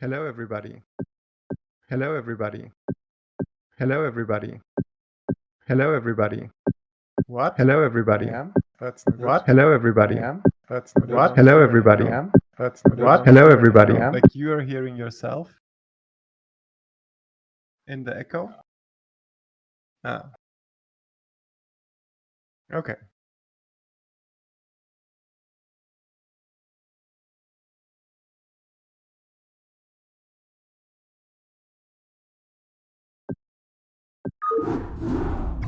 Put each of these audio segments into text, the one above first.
Hello, everybody. Hello, everybody. Hello, everybody. Hello, everybody. What? Hello, everybody. I am? That's not what? Hello, everybody. I am? That's not what? Hello, everybody. I am? That's not what? Hello, everybody. I am? Like you are hearing yourself in the echo? Ah. Okay.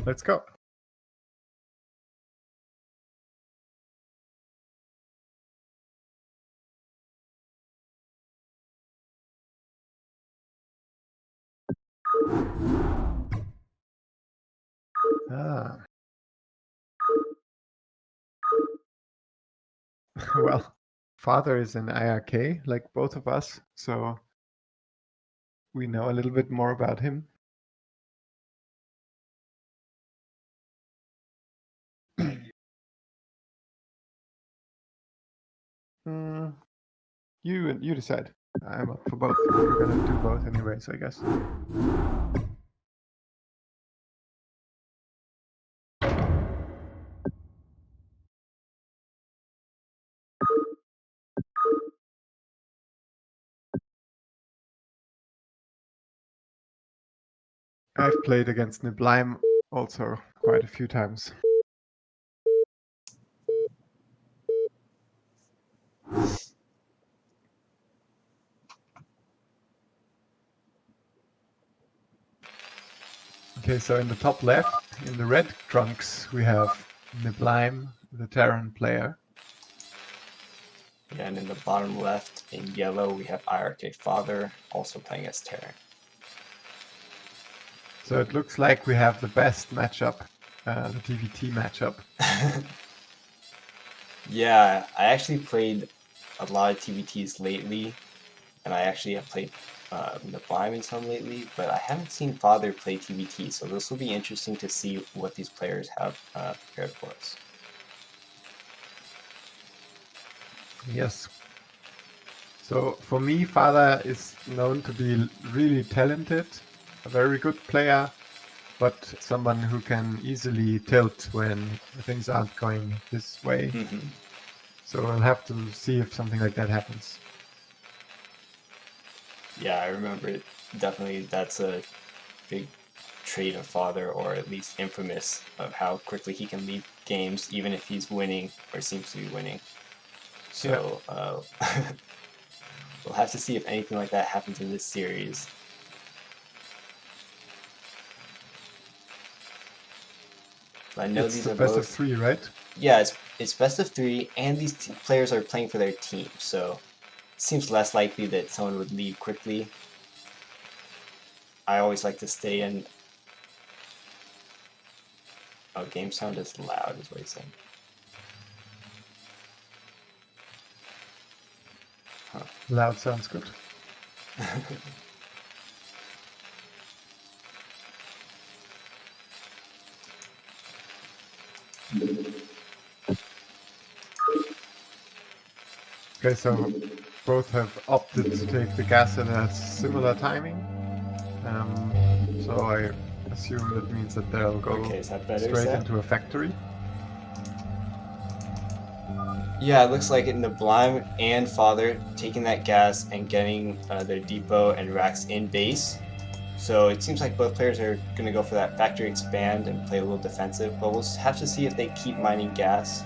Let's go. Ah. Well, father is in IRK, like both of us, so we know a little bit more about him. You decide. I'm up for both. We're gonna do both anyways, I guess. I've played against Niblime also quite a few times. Okay, so in the top left, in the red trunks, we have Niblime, the Terran player. And in the bottom left, in yellow, we have IRK Father, also playing as Terran. So it looks like we have the best matchup, the TVT matchup. Yeah, I actually played a lot of TVTs lately, and I actually have played Niblime in some lately, but I haven't seen Father play TVT, so this will be interesting to see what these players have prepared for us. Yes. So for me, Father is known to be really talented, a very good player, but someone who can easily tilt when things aren't going his way. Mm-hmm. So we'll have to see if something like that happens. Yeah, I remember it. Definitely that's a big trait of Father, or at least infamous, of how quickly he can leave games even if he's winning or seems to be winning. So we'll have to see if anything like that happens in this series. I know It's these the are best both. of 3, right? Yeah, it's best of 3, and these players are playing for their team, so it seems less likely that someone would leave quickly. I always like to stay in. Oh, game sound is loud, is what he's saying. Huh. Loud sounds good. Okay, so both have opted to take the gas at a similar timing. So I assume that means that they'll go Okay, is that better, straight Seth? into a factory. Yeah, it looks like it in the Niblime and Father taking that gas and getting their depot and racks in base. So it seems like both players are going to go for that factory expand and play a little defensive, but we'll have to see if they keep mining gas.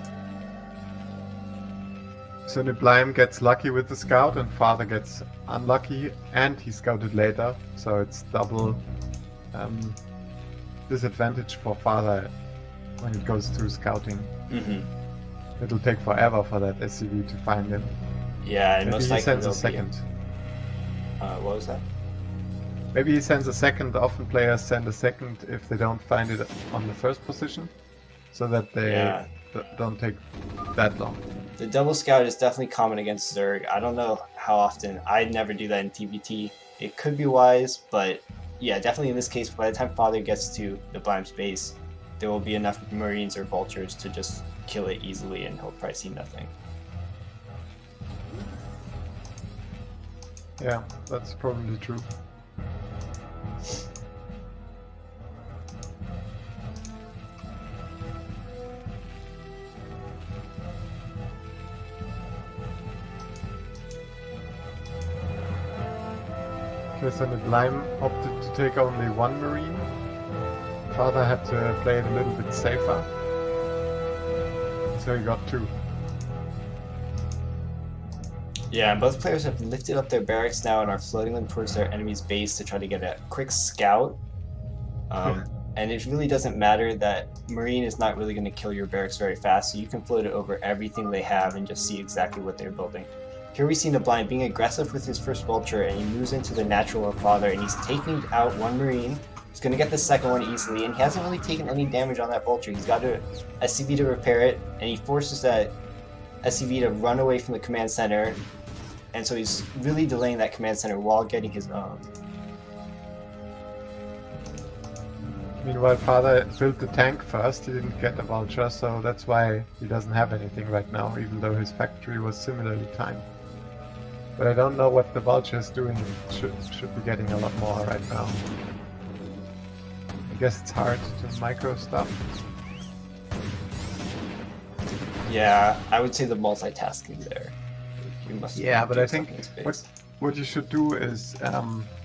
So Niblime gets lucky with the scout and Father gets unlucky, and he scouted later, so it's double disadvantage for Father when it goes through scouting. Mm-hmm. It'll take forever for that SCV to find him. Yeah, and Maybe most he likely sends a they'll second. What was that? Maybe he sends a second. Often players send a second if they don't find it on the first position, so that they don't take that long. The double scout is definitely common against Zerg. I don't know how often. I never do that in TBT. It could be wise, but yeah, definitely in this case, by the time Father gets to the Blime space, there will be enough Marines or Vultures to just kill it easily, and he'll probably see nothing. Yeah, that's probably true. Okay, so Lime opted to take only one Marine. Father had to play it a little bit safer. So he got 2. Yeah, and both players have lifted up their barracks now and are floating them towards their enemy's base to try to get a quick scout. And it really doesn't matter that Marine is not really going to kill your barracks very fast, so you can float it over everything they have and just see exactly what they're building. Here we see Blind being aggressive with his first vulture, and he moves into the natural father, and he's taking out one Marine. He's going to get the second one easily, and he hasn't really taken any damage on that vulture. He's got a SCV to repair it, and he forces that SCV to run away from the command center, and so he's really delaying that command center while getting his own. Meanwhile, Father built the tank first. He didn't get the vulture, so that's why he doesn't have anything right now, even though his factory was similarly timed. But I don't know what the vulture is doing. Should be getting a lot more right now. I guess it's hard to micro stuff. Yeah, I would say the multitasking there. You must. Yeah, but I think what you should do is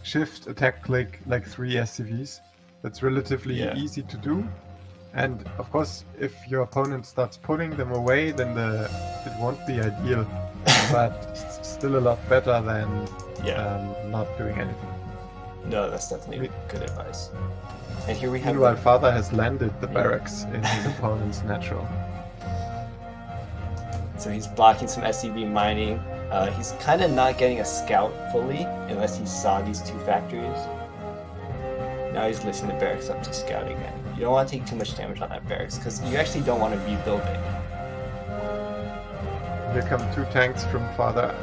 shift attack click like 3 SCVs. That's relatively easy to do. And of course, if your opponent starts putting them away, then it won't be ideal. But it's still a lot better than not doing anything. No, that's definitely good advice. And here we have. Meanwhile, Father has landed the barracks in his opponent's natural. So he's blocking some SCV mining. He's kind of not getting a scout fully, unless he saw these 2 factories. Now he's lifting the barracks up to scout again. You don't want to take too much damage on that barracks, because you actually don't want to rebuild it. Here come 2 tanks from Father.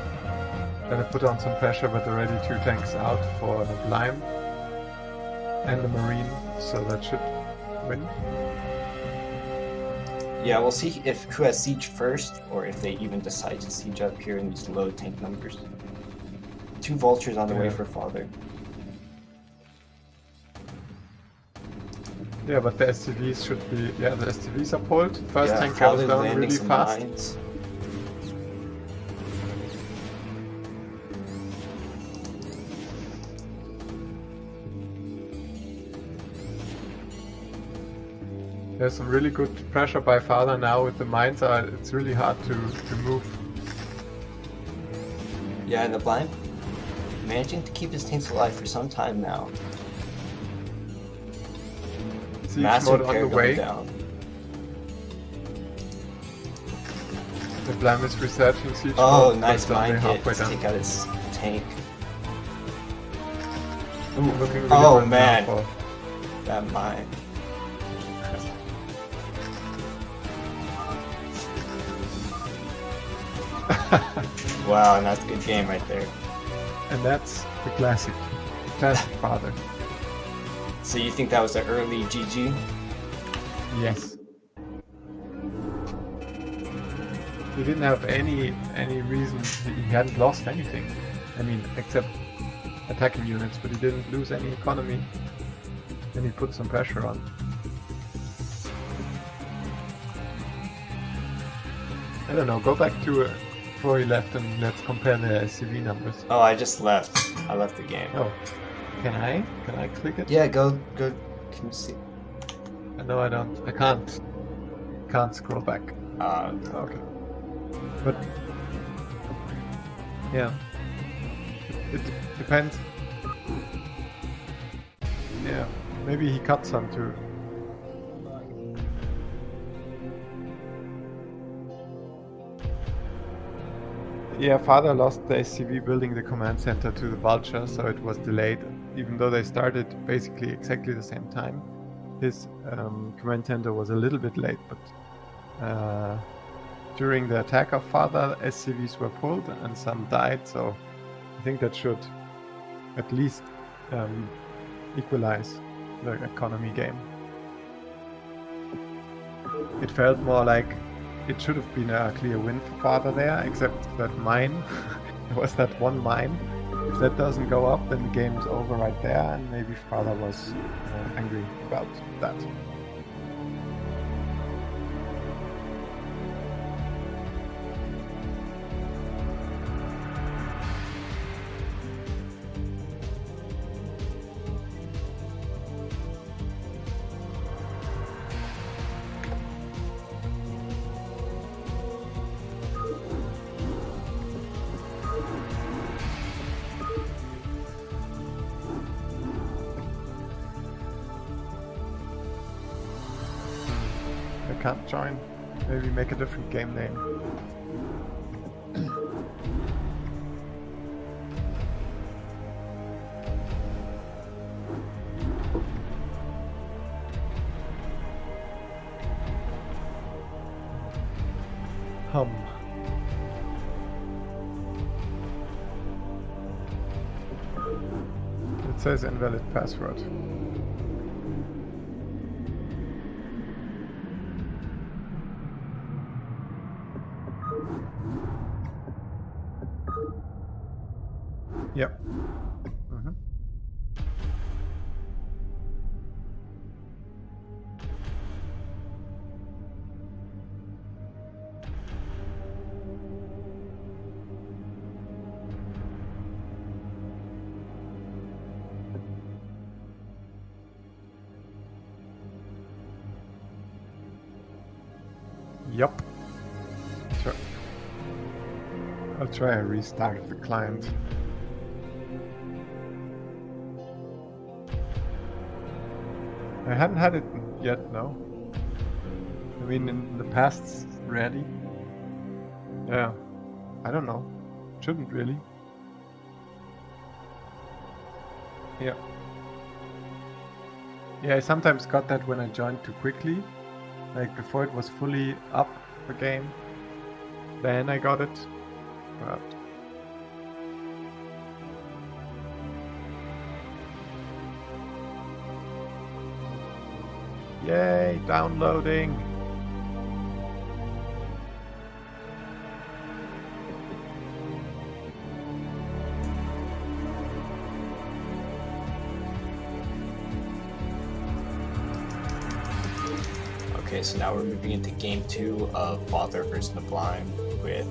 Trying to put on some pressure, but already 2 tanks out for the Lime and the Marine, so that should win. Yeah, we'll see who has siege first, or if they even decide to siege up here in these low tank numbers. 2 vultures on the way for Father. Yeah, but the SCVs should be... Yeah, the SCVs are pulled. First tank Father goes down landing really some fast. mines. There's some really good pressure by Father now with the mines. It's really hard to move. Yeah, and the Blind managing to keep his tanks alive for some time now. Siege Massive mode on pair the going way. down. The Blam is researching siege Oh, mode. nice but only mine hit halfway to down. take out his tank. Ooh. Looking really Oh good man, now that mine. Wow, and that's a good game right there. And that's the classic Father. So you think that was an early GG? Yes. He didn't have any reason. He hadn't lost anything. I mean, except attacking units, but he didn't lose any economy. And he put some pressure on. I don't know. Go back to before he left and let's compare the SCV numbers. Oh, I just left. I left the game. Oh, can I? Can I click it? Yeah, go. Can you see? No, I don't. I can't. Can't scroll back. Okay. But yeah, it depends. Yeah, maybe he cut some too. Yeah, Father lost the SCV building the command center to the Vulture, so it was delayed. Even though they started basically exactly the same time, his command center was a little bit late, but during the attack of Father, SCVs were pulled and some died, so I think that should at least equalize the economy game. It felt more like it should have been a clear win for Father there, except that mine, there was that one mine. If that doesn't go up, then the game's over right there, and maybe father was angry about that. I can't join. Maybe make a different game name. Hum. It says invalid password. Yep. Mhm. Yup. Sure. I'll try a restart of the client. I hadn't had it yet, no. I mean, in the past, rarely. Yeah. I don't know. Shouldn't really. Yeah. Yeah, I sometimes got that when I joined too quickly. Like before it was fully up the game. Then I got it. But yay, downloading. Okay, so now we're moving into game 2 of Father versus Nablime, with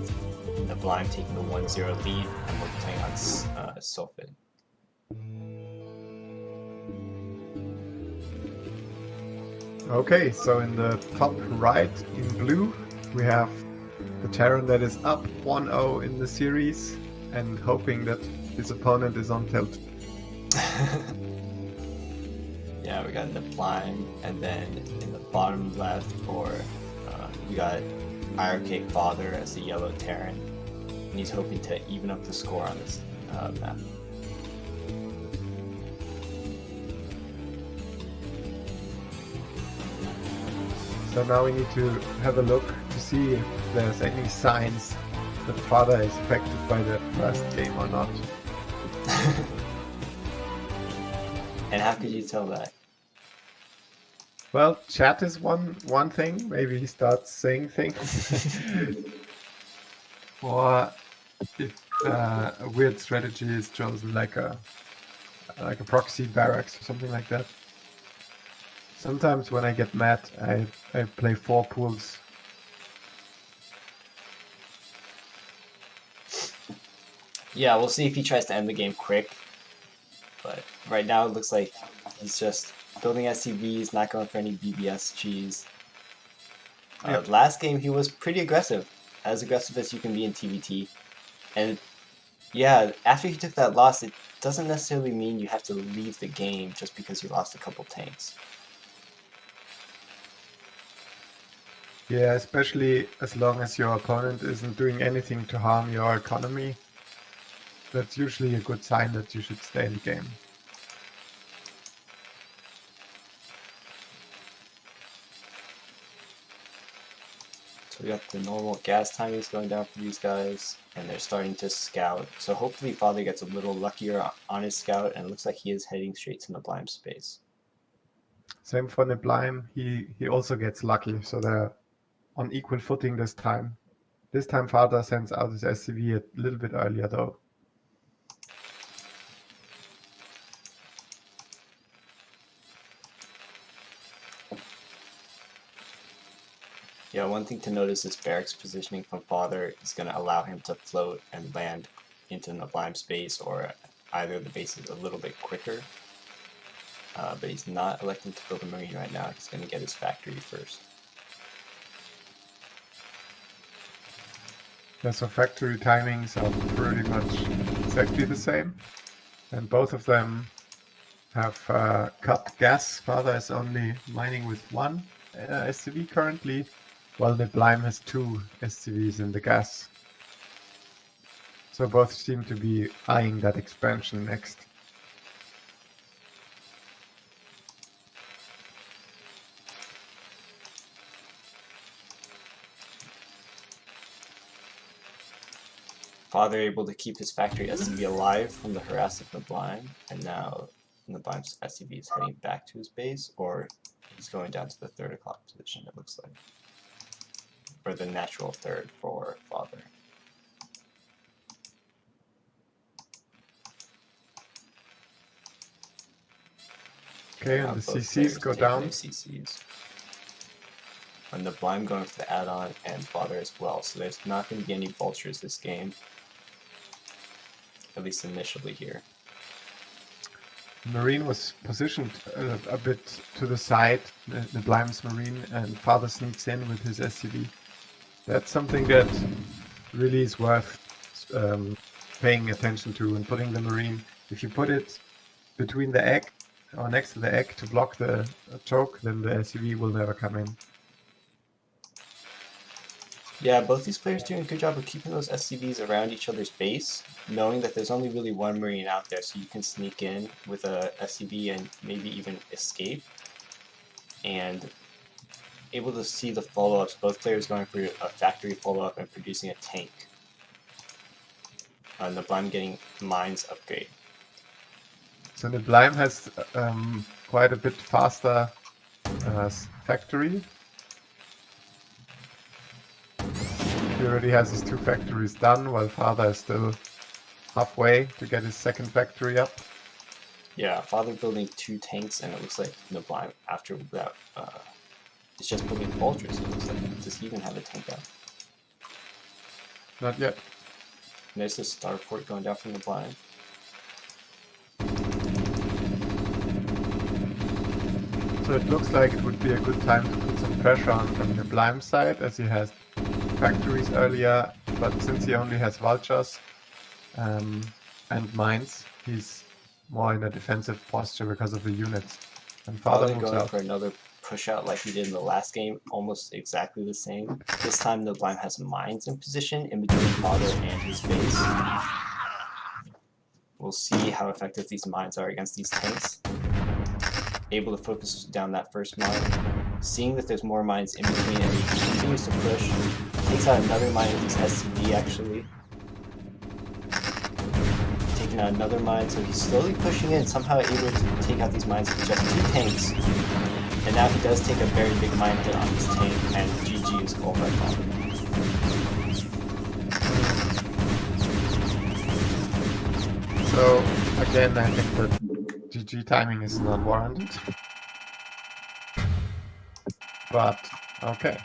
Nablime taking the 1-0 lead, and we're playing on Sulfid. Okay, so in the top right in blue, we have the Terran that is up 1-0 in the series and hoping that his opponent is on tilt. Yeah, we got Nablime, and then in the bottom left we got IRK Father as the yellow Terran, and he's hoping to even up the score on this map. So now we need to have a look to see if there's any signs that father is affected by the first game or not. And how could you tell that? Well, chat is one thing. Maybe he starts saying things. Or if a weird strategy is chosen, like a proxy barracks or something like that. Sometimes when I get mad, I play 4 pools. Yeah, we'll see if he tries to end the game quick. But right now it looks like he's just building SCVs, not going for any BBS cheese. Yep. Last game he was pretty aggressive as you can be in TVT. And yeah, after he took that loss, it doesn't necessarily mean you have to leave the game just because you lost a couple tanks. Yeah, especially as long as your opponent isn't doing anything to harm your economy. That's usually a good sign that you should stay in the game. So we got the normal gas timings going down for these guys, and they're starting to scout. So hopefully Father gets a little luckier on his scout, and it looks like he is heading straight to Nablime space. Same for Nablime, he also gets lucky, so they're on equal footing this time. This time Father sends out his SCV a little bit earlier though. Yeah, one thing to notice is Barrack's positioning from father is going to allow him to float and land into the blind space, or either the base is a little bit quicker. But he's not electing to build a marine right now. He's going to get his factory first. Yeah, so factory timings are pretty much exactly the same. And both of them have cut gas. Father is only mining with one SCV currently, while the Blime has two SCVs in the gas. So both seem to be eyeing that expansion next. Father able to keep his factory SCV alive from the harass of the Blime, and now the Blime's SCV is heading back to his base, or he's going down to the 3rd o'clock position, it looks like. Or the natural 3rd for Father. Okay, and the CCs go down. CCs. And the Blime going for the add-on, and Father as well, so there's not going to be any vultures this game. At least initially here. Marine was positioned a bit to the side, the Blime's Marine, and Father sneaks in with his SCV. That's something that really is worth paying attention to and putting the Marine. If you put it between the egg or next to the egg to block the choke, then the SCV will never come in. Yeah, both these players doing a good job of keeping those SCVs around each other's base, knowing that there's only really one Marine out there, so you can sneak in with a SCV and maybe even escape. And able to see the follow-ups, both players going for a factory follow-up and producing a tank. And the Blime getting mines upgrade. So the Blime has quite a bit faster factory. He already has his 2 factories done, while Father is still halfway to get his 2nd factory up. Yeah, Father building 2 tanks, and it looks like the Blime after that is just building vultures. It looks like. Does he even have a tank out? Not yet. And there's the starport going down from the Blime. So it looks like it would be a good time to put some pressure on from the Blime side, as he has factories earlier, but since he only has vultures and mines, he's more in a defensive posture because of the units. And Father moves going out. for another push out like he did in the last game, almost exactly the same. This time the Blime has mines in position in between Father and his base. We'll see how effective these mines are against these tanks. Able to focus down that first mine. Seeing that there's more mines in between, and he continues to push. Takes out another mine with his SCV actually. Taking out another mine, so he's slowly pushing in, somehow able to take out these mines with just 2 tanks. And now he does take a very big mine hit on his tank, and GG is called by Father. So again, I think that GG timing is not warranted. But okay.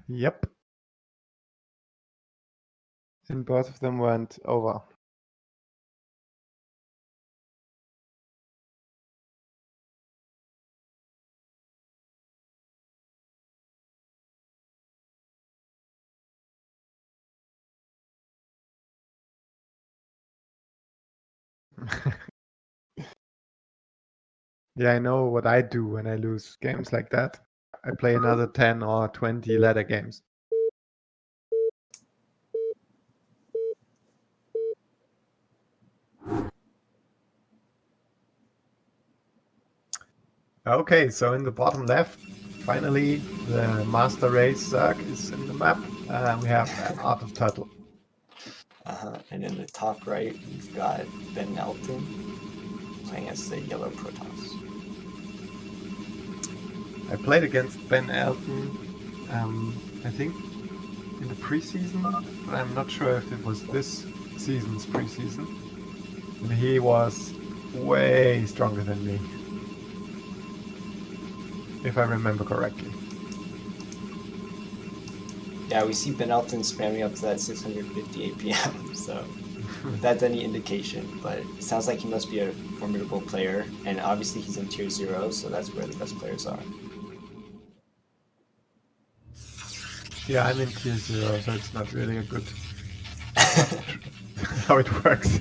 Yep. And both of them went over. Yeah, I know what I do when I lose games like that. I play another 10 or 20 ladder games. Okay, so in the bottom left, finally, the Master Race Zerg is in the map. We have Art of Turtle. And in the top right, we've got Ben Elton playing as the yellow Protoss. I played against Ben Elton, I think, in the preseason, but I'm not sure if it was this season's preseason. And he was way stronger than me, if I remember correctly. Yeah, we see Ben Elton spamming up to that 650 APM, so if that's any indication, but it sounds like he must be a formidable player, and obviously he's in tier 0, so that's where the best players are. Yeah, I'm in tier 0, so it's not really a good how it works.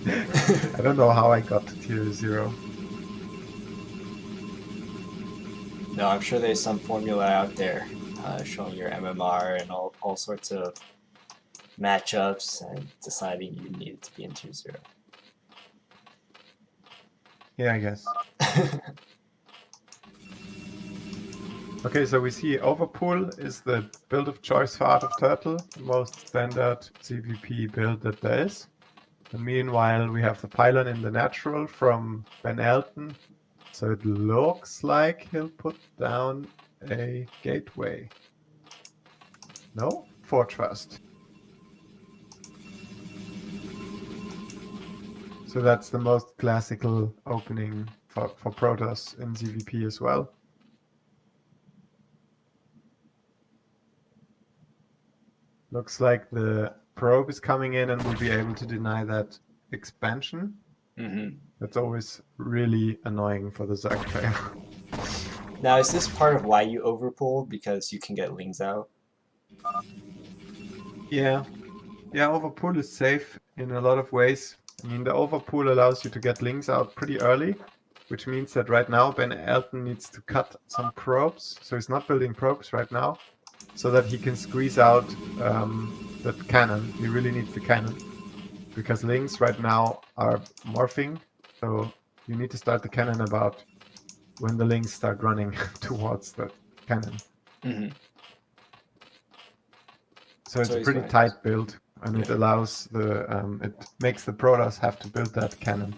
I don't know how I got to tier 0. No, I'm sure there's some formula out there showing your MMR and all sorts of matchups and deciding you need to be in tier 0. Yeah, I guess. Okay, so we see Overpool is the build of choice for Art of Turtle, the most standard CVP build that there is. And meanwhile, we have the pylon in the natural from Ben Elton. So it looks like he'll put down a gateway. No? Fortress. So that's the most classical opening for Protoss in CVP as well. Looks like the probe is coming in and will be able to deny that expansion. Mm-hmm. That's always really annoying for the Zerg player. Now, is this part of why you overpull? Because you can get Lings out? Yeah. Yeah, overpull is safe in a lot of ways. I mean, the overpull allows you to get links out pretty early, which means that right now Ben Elton needs to cut some probes. So he's not building probes right now, so that he can squeeze out that cannon. He really needs the cannon, because links right now are morphing. So you need to start the cannon about when the links start running towards the cannon. Mm-hmm. So it's So a he's pretty going- tight build, and it Yeah. allows the it makes the Protoss have to build that cannon.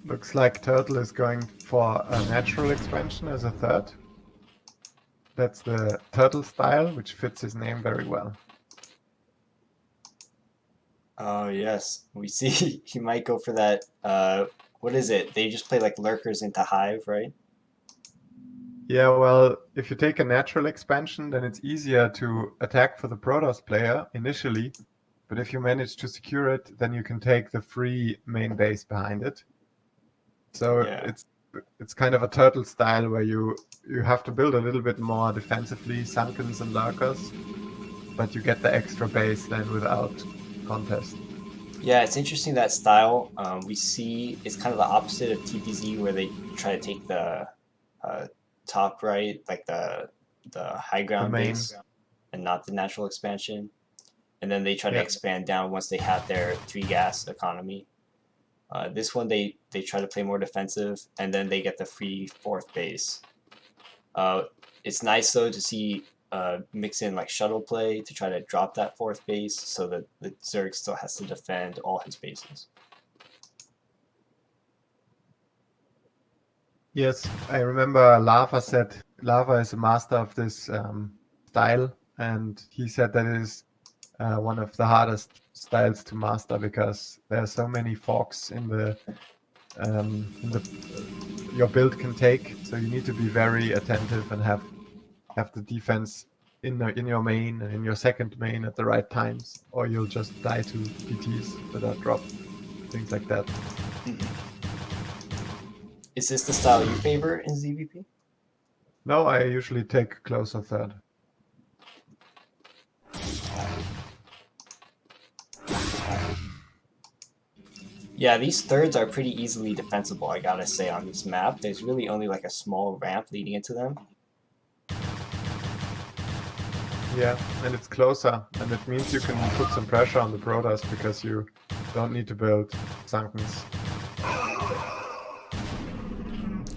Looks like Turtle is going for a natural expansion as a third. That's the Turtle style, which fits his name very well. Oh, yes. We see he might go for that. What is it? They just play like lurkers into Hive, right? Yeah, well, if you take a natural expansion, then it's easier to attack for the Protoss player initially. But if you manage to secure it, then you can take the free main base behind it. So Yeah. it's kind of a turtle style where you have to build a little bit more defensively, Sunkens and Lurkers, but you get the extra base then without contest. Yeah, it's interesting that style. We see it's kind of the opposite of TPZ, where they try to take the top right, like the high ground main. base, and not the natural expansion. And then they try to Yeah. expand down once they have their 3 gas economy. This one they try to play more defensive, and then they get the free 4th base. It's nice though to see mix in like shuttle play to try to drop that 4th base, so that the Zerg still has to defend all his bases. Yes, I remember Lava said Lava is a master of this style, and he said that it is one of the hardest styles to master because there are so many forks in the your build can take. So you need to be very attentive and have the defense in your main and in your second main at the right times, or you'll just die to PTs that are dropped, things like that. Is this the style you favor in ZVP? No, I usually take closer third. Yeah, these thirds are pretty easily defensible, I gotta say, on this map. There's really only like a small ramp leading into them. Yeah, and it's closer, and it means you can put some pressure on the Protoss because you don't need to build Sunkens.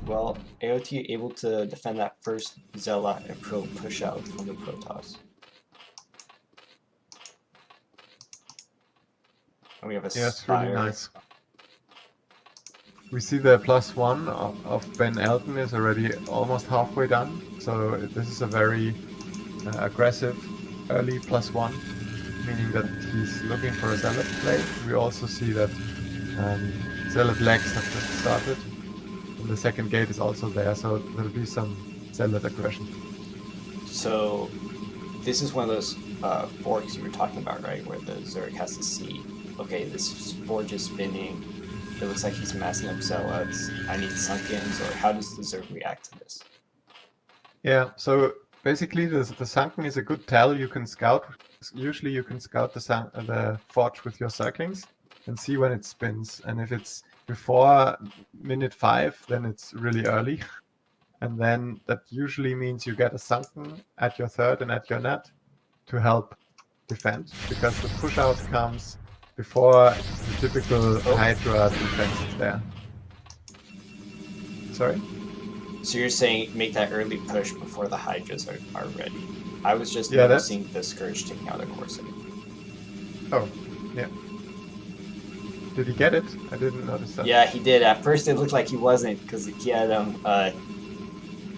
Well, AOT able to defend that first Zealot and Pro push out from the Protoss. And we have a Yeah, it's Spire. really nice. We see the +1 of Ben Elton is already almost halfway done, so this is a very aggressive early +1, meaning that he's looking for a Zealot play. We also see that Zealot legs have just started, and the second gate is also there, so there'll be some Zealot aggression. So this is one of those forks you were talking about, right? Where the Zerg has to see, okay, this forge is spinning. It looks like he's massing up Zealots. I need Sunkens, or how does the Zerg react to this? Yeah, so basically the Sunken is a good tell. You can scout. Usually you can scout the forge with your circlings and see when it spins. And if it's before minute 5, then it's really early. And then that usually means you get a Sunken at your third and at your net to help defend, because the push out comes before the typical Hydra defense is there. Sorry? So you're saying make that early push before the Hydras are ready. I was just Yeah, noticing the Scourge taking out a Corsair. Oh, yeah. Did he get it? I didn't notice that. Yeah, he did. At first it looked like he wasn't, because he had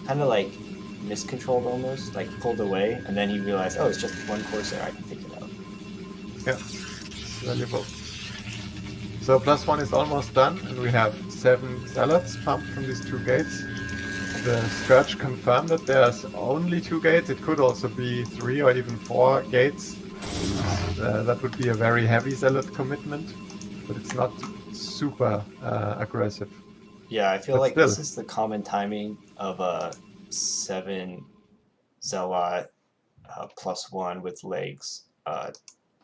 kind of like miscontrolled almost, like pulled away, and then he realized, oh, it's just one Corsair, I can take it out. Yeah, it's valuable. So +1 is almost done, and we have 7 Zealots pumped from these 2 gates. The Scourge confirmed that there's only 2 gates. It could also be 3 or even 4 gates. That would be a very heavy Zealot commitment, but it's not super aggressive. Yeah, I feel But like still. this is the common timing of a 7 Zealot +1 with legs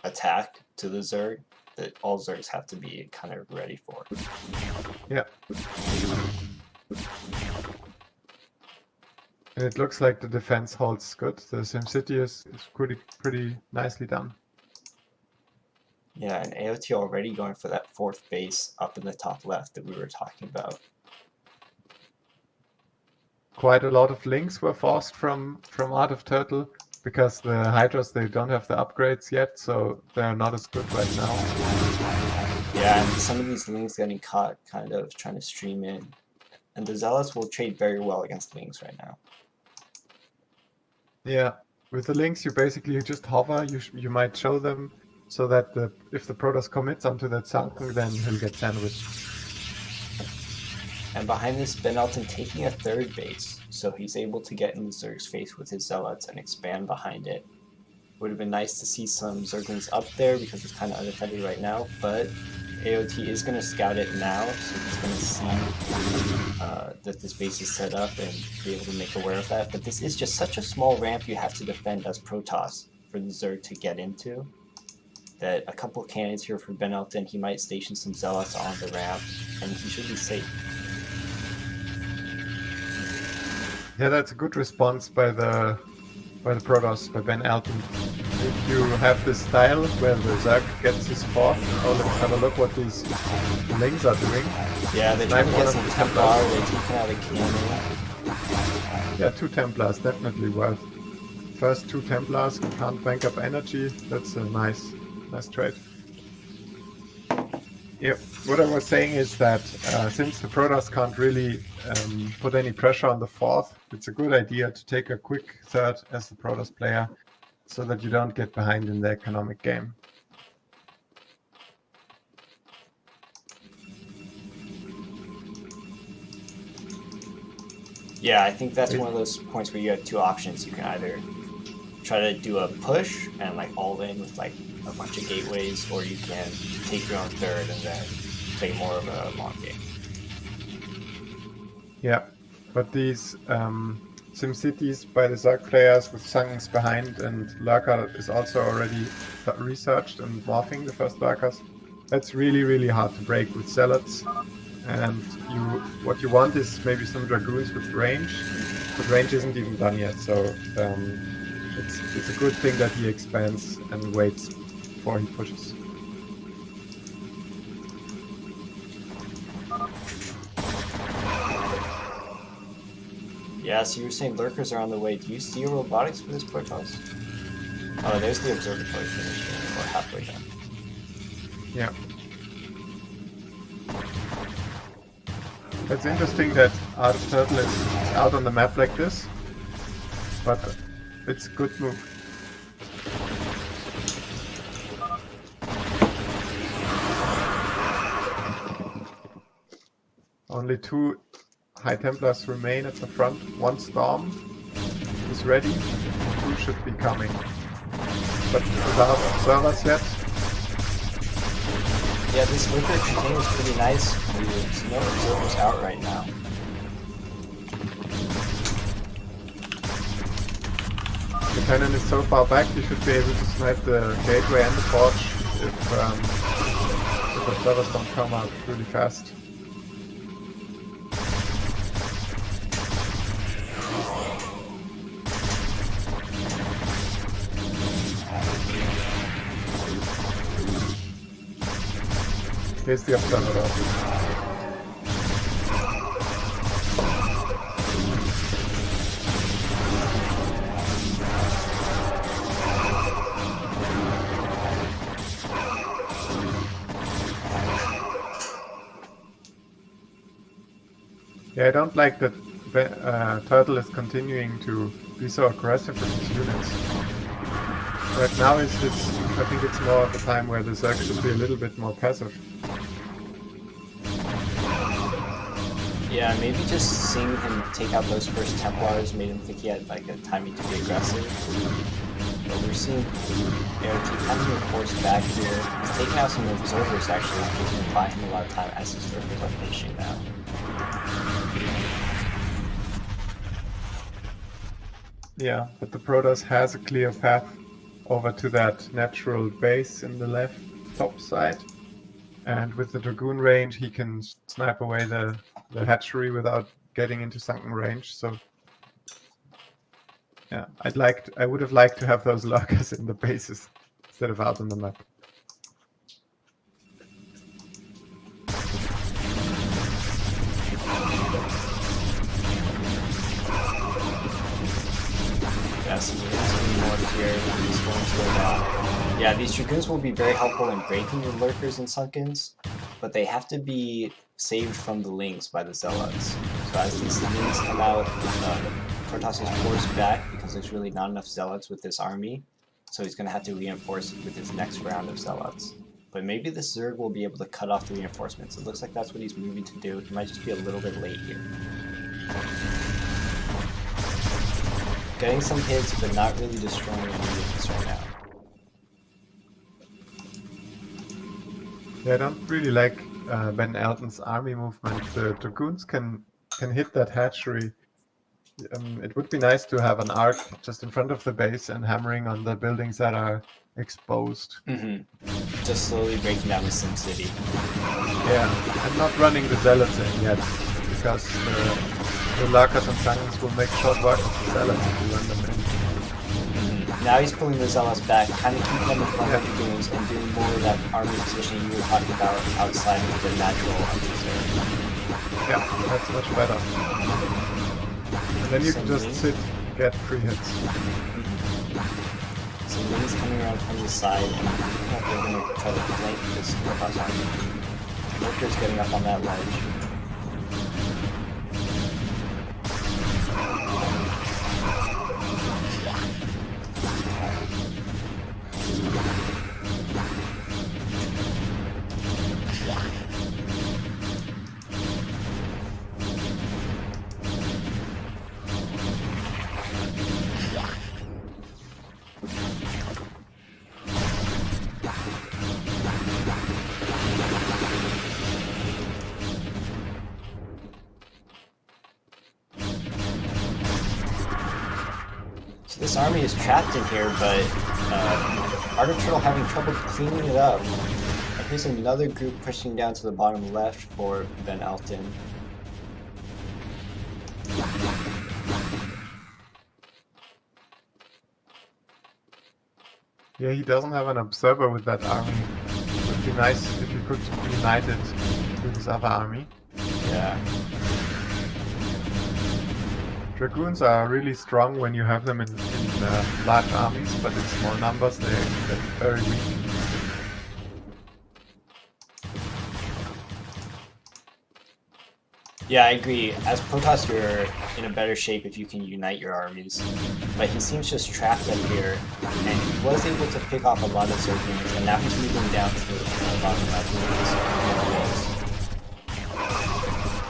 attack to the Zerg that all Zergs have to be kind of ready for. Yeah. And it looks like the defense holds good. The SimCity is pretty nicely done. Yeah, and AOT already going for that 4th base up in the top left that we were talking about. Quite a lot of links were forced from Art of Turtle, because the Hydras, they don't have the upgrades yet, so they're not as good right now. Yeah, and some of these links getting caught kind of trying to stream in. And the Zealots will trade very well against links right now. Yeah, with the links you basically just hover. You might show them so that if the Protoss commits onto that Sunken, then he'll get sandwiched. And behind this, Ben Elton taking a 3rd base, so he's able to get in the Zerg's face with his Zealots and expand behind it. Would have been nice to see some Zerglings up there because it's kind of undefended right now, but AOT is going to scout it now, so he's going to see that this base is set up and be able to make aware of that. But this is just such a small ramp you have to defend as Protoss for the Zerg to get into, that a couple cannons here for Ben Elton, he might station some Zealots on the ramp, and he should be safe. Yeah, that's a good response by the Protoss, by Ben Elton. If you have this style where the Zerg gets his 4th, let's have a look what these links are doing. Yeah, they're trying to get some Templar, they're taking out a cannon. Yeah, 2 Templars, definitely worth. First 2 Templars, can't bank up energy, that's a nice trade. Yeah, what I was saying is that since the Protoss can't really put any pressure on the 4th, it's a good idea to take a quick 3rd as the Protoss player, so that you don't get behind in the economic game. Yeah, I think that's one of those points where you have 2 options. You can either try to do a push and like all in with like a bunch of gateways, or you can take your own 3rd and then play more of a long game. Yeah, but these SimCities by the Zerg players with Sunkens behind, and Lurker is also already researched and morphing the first Lurkers. That's really, really hard to break with zealots. And what you want is maybe some dragoons with range, but range isn't even done yet. So it's a good thing that he expands and waits before he pushes. Yeah, so you were saying lurkers are on the way. Do you see robotics for this Protoss? Oh, there's the observatory finishing, or halfway done. Yeah. It's interesting that Art of Turtle is out on the map like this, but it's a good move. Only 2 High Templars remain at the front. 1 Storm is ready, 2 should be coming. But without observers yet. Yeah, this lurker container is pretty nice. There's no observers out right now. The cannon is so far back, you should be able to snipe the gateway and the forge if observers don't come out really fast. Here's the observer. Yeah, I don't like that Turtle is continuing to be so aggressive with his units. Right now I think it's more of a time where the Zerg should be a little bit more passive. Yeah, maybe just seeing him take out those first Templars made him think he had like a timing to be aggressive. But we're seeing ART kind of reinforced back here. He's taking out some observers actually, which is buying him a lot of time as his observers are finishing now. Yeah, but the Protoss has a clear path over to that natural base in the left top side. And with the Dragoon range, he can snipe away the hatchery without getting into sunken range. So yeah, I would have liked to have those lurkers in the bases instead of out on the map. Yeah, these Dragoons will be very helpful in breaking the lurkers and sunkens, but they have to be saved from the Lings by the Zealots. So as these Lings come out, Protoss is forced back because there's really not enough Zealots with this army, so he's going to have to reinforce with his next round of Zealots. But maybe the Zerg will be able to cut off the reinforcements. It looks like that's what he's moving to do. He might just be a little bit late here. Getting some hits, but not really destroying any units right now. Yeah, I don't really like Ben Elton's army movement. The Dragoons can hit that hatchery. It would be nice to have an arc just in front of the base and hammering on the buildings that are exposed. Just slowly breaking down the Sim City. Yeah, I'm not running the Zealots in yet, because the Lurkers and Sunkens will make short work of the Zealots if you run them in. Now he's pulling the Zealots back, kind of keeping them in front of the Dragoons and doing more of that army positioning you were talking about outside of the natural armies. Yeah, that's much better. And then you can just sit, get free hits. So Ling's coming around from the side, and they're going to try to flank this Protoss army. Lurker's getting up on that ledge. So this army is trapped in here, but Art of Turtle having trouble cleaning it up. I here's another group pushing down to the bottom left for Van Elton. Yeah, he doesn't have an observer with that army. It would be nice if he could unite it with his other army. Yeah. Dragoons are really strong when you have them in large armies, but in small numbers they're very weak. Yeah, I agree. As Protoss, you're in a better shape if you can unite your armies. But he seems just trapped up here, and he was able to pick off a lot of Zerglings, and now he's moving down to the bottom left.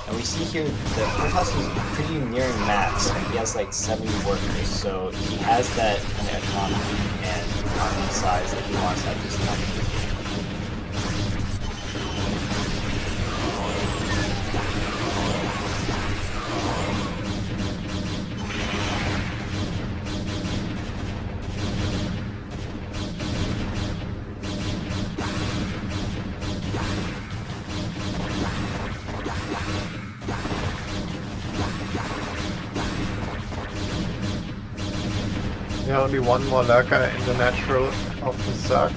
And we see here that Protoss is pretty nearing max, and he has like 70 workers, so he has that kind of economy and army size that he wants at this time. Yeah, only one more lurker in the natural of the Zerg.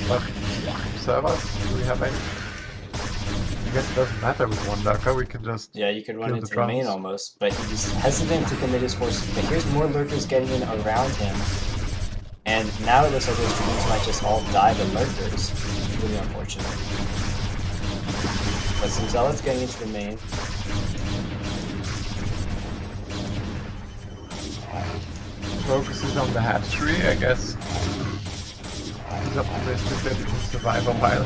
But observers, do we have any? I guess it doesn't matter with one lurker, we can just Yeah, you could run kill into the the main drones. almost, but he's hesitant to commit his forces. But here's more lurkers getting in around him. And now it looks like those Dragoons might just all die to lurkers. Really unfortunate. But some Zealots getting into the main. Focuses on the hatchery, I guess. He's optimistic that he can survive a while.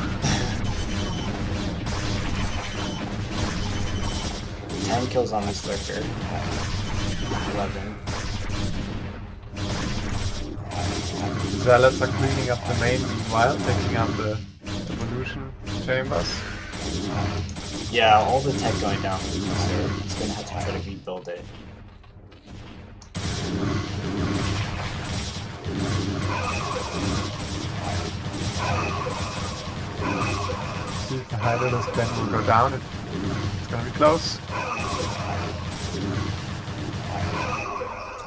10 kills on this lurker. 11. Zealots are cleaning up the main meanwhile, taking out the evolution chambers. Yeah, all the tech going down for the user. He's gonna have to try to rebuild it. See if the Hydralisk then will go down. It's gonna be close.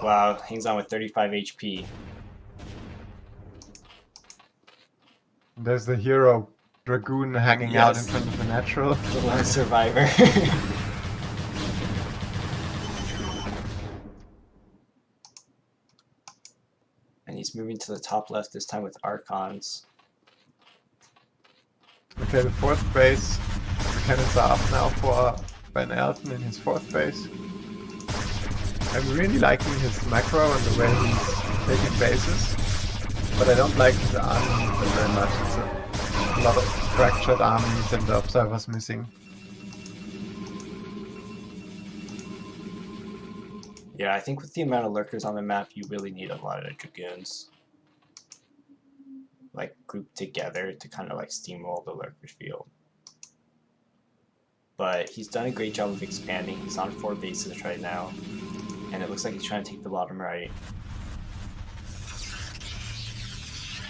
Wow, hangs on with 35 HP. There's the hero Dragoon hanging out in front of the natural. The lone survivor. And he's moving to the top left this time with Archons. Okay, the fourth base. The cannons are up now for Van Elton in his fourth base. I'm really liking his macro and the way he's taking bases, but I don't like his army very much. It's a lot of fractured armies and the observers missing. Yeah, I think with the amount of lurkers on the map, you really need a lot of Dragoons. Like, grouped together to kind of like steamroll the lurker field. But he's done a great job of expanding. He's on 4 bases right now. And it looks like he's trying to take the bottom right.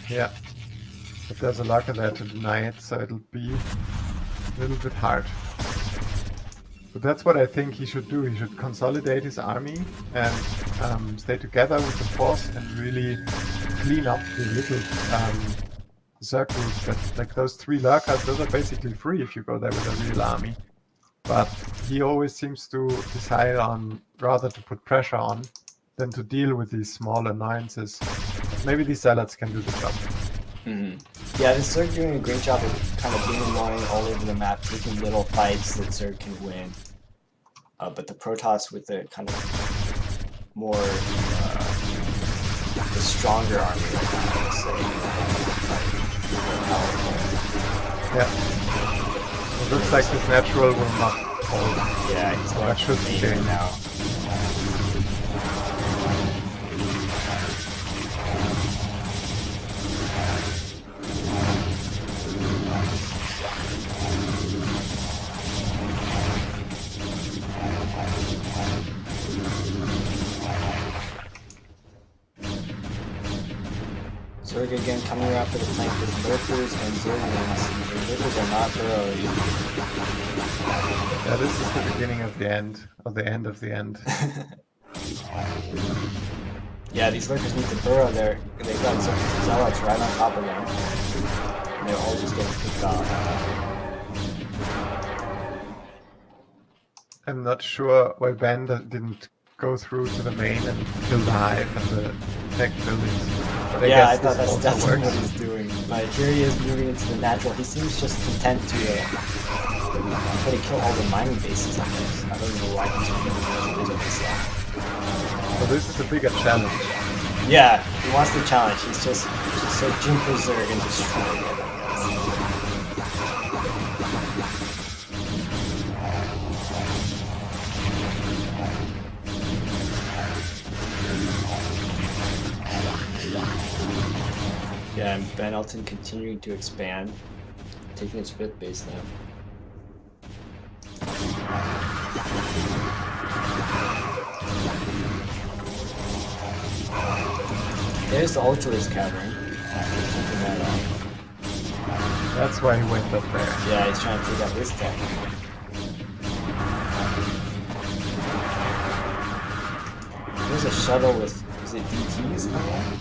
Yeah, but there's a lurker there to deny it, so it'll be a little bit hard. But that's what I think he should do. He should consolidate his army and stay together with the force and really clean up the little Zerg groups. That, like those 3 lurkers, those are basically free if you go there with a real army. But he always seems to decide on rather to put pressure on than to deal with these small annoyances. But maybe these Zealots can do the job. Yeah, the Zerg doing a great job of kind of being annoying all over the map, taking little fights that Zerg can win. But the Protoss with the kind of more, the stronger army right now, I would say. Yeah. It looks like this natural will not hold. Yeah, he's going That should to be the main game. now. Zerg again coming around for the flank with lurkers and Zerglings. The lurkers are not burrowing. Yeah, this is the beginning of the end, or the end of the end. Yeah, these lurkers need to burrow there. They've got zealots right on top of them. And they're all just getting picked off. I'm not sure why Ben didn't go through to the main and kill the hive and the tech buildings. But Yeah, I guess thought this that's also definitely what works. he's doing. But here he is moving into the natural. He seems just content to try to kill all the mining bases, I guess. I don't know why he's doing this. So this is a bigger challenge. Yeah, he wants the challenge. He's just so Jumper Zerg and destroying it, I guess. Yeah, and Ben Elton continuing to expand, taking its 5th base now. There's the Ultralis Cavern. That's why he went up there. Yeah, he's trying to take out this tech. There's a shuttle with, is it DTs on that?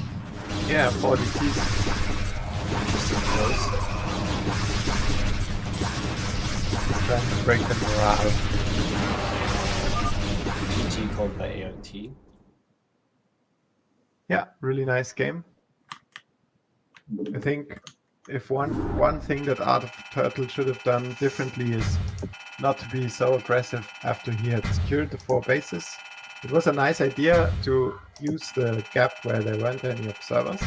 Yeah, 40 Ts. Interesting choice. Trying to break the morale. GG called by AOT. Yeah, really nice game. I think if one thing that Art of Turtle should have done differently is not to be so aggressive after he had secured the 4 bases. It was a nice idea to use the gap where there weren't any observers,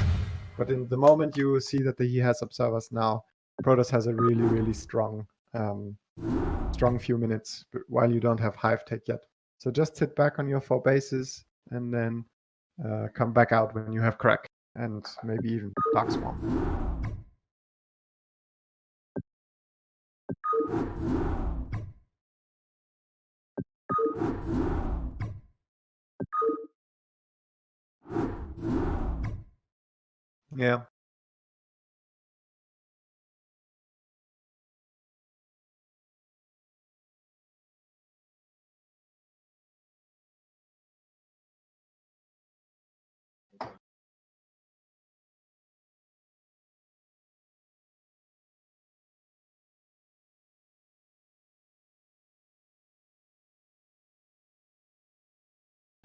but in the moment you see that he has observers now, Protoss has a really strong few minutes while you don't have hive tech yet. So just sit back on your 4 bases and then come back out when you have crack and maybe even dark swarm. Yeah.